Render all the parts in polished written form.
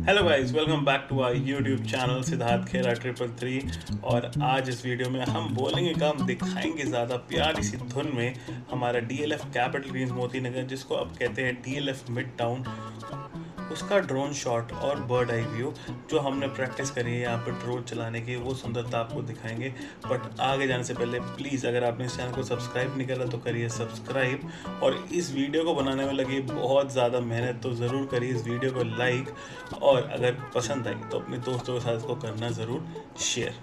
Hello guys, welcome back to our YouTube channel Siddharth Khera 333। और आज इस वीडियो में हम बोलेंगे कम दिखाएंगे ज़्यादा प्यारी सी धुन में हमारा DLF capital Green's Moti Nagar, जिसको अब कहते हैं डीएलएफ मिड टाउन, उसका ड्रोन शॉट और बर्ड आई व्यू जो हमने प्रैक्टिस करी है यहाँ पर ड्रोन चलाने की, वो सुंदरता आपको दिखाएंगे। बट आगे जाने से पहले प्लीज़, अगर आपने इस चैनल को सब्सक्राइब नहीं करा तो करिए सब्सक्राइब, और इस वीडियो को बनाने में लगी बहुत ज़्यादा मेहनत, तो ज़रूर करिए इस वीडियो को लाइक, और अगर पसंद आई तो अपने दोस्तों के साथ इसको करना ज़रूर share.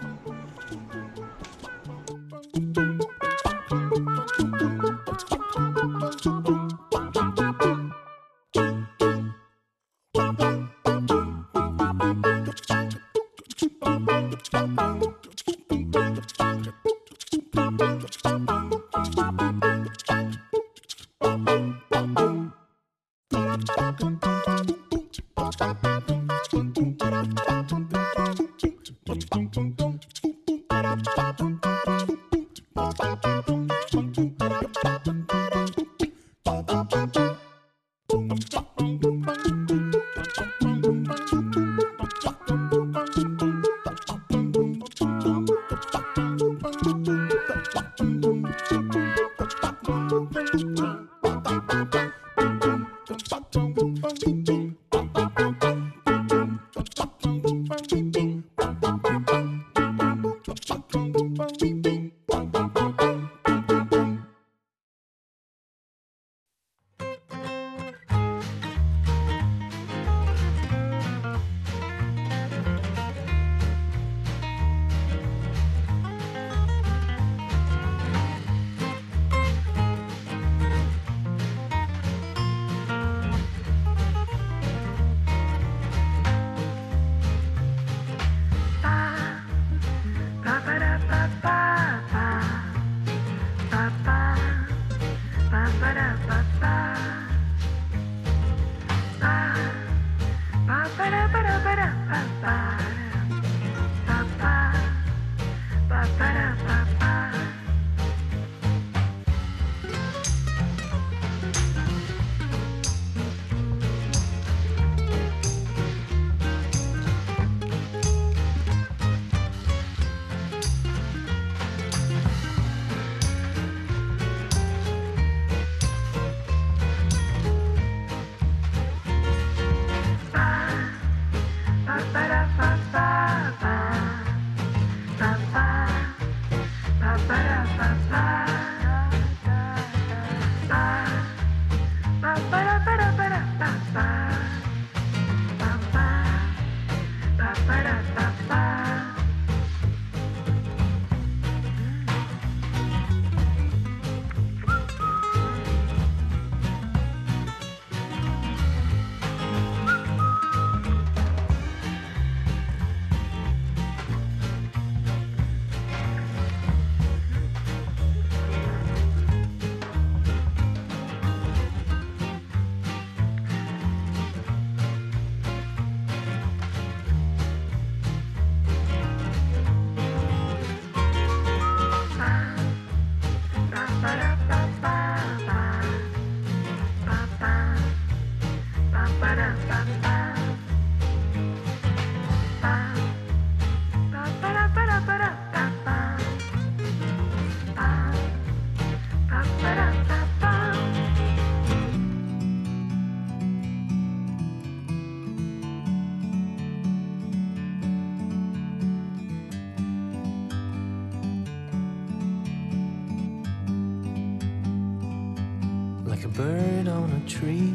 Like a bird on a tree,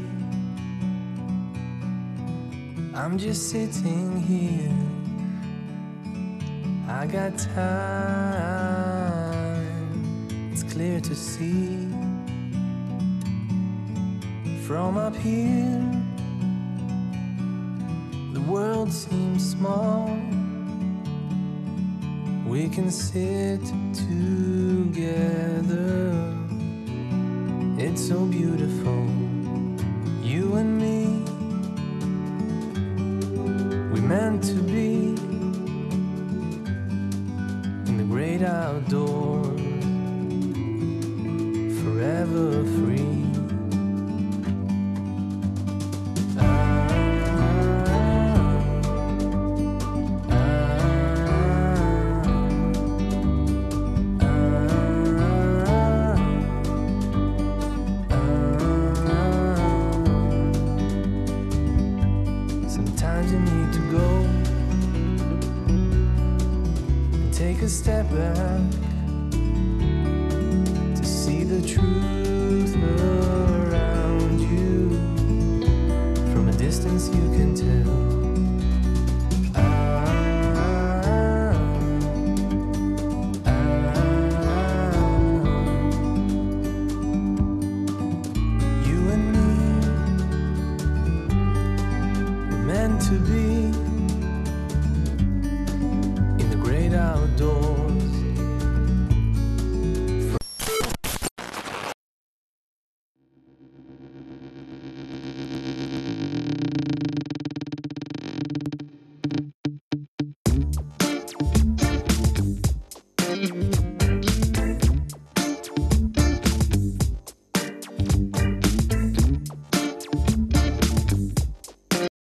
I'm just sitting here. I got time, it's clear to see. From up here, the world seems small. We can sit together. It's so beautiful, you and me. We meant to be in the great outdoors, forever free. a step back to see the truth around you. From a distance you can tell. You and me were meant to be.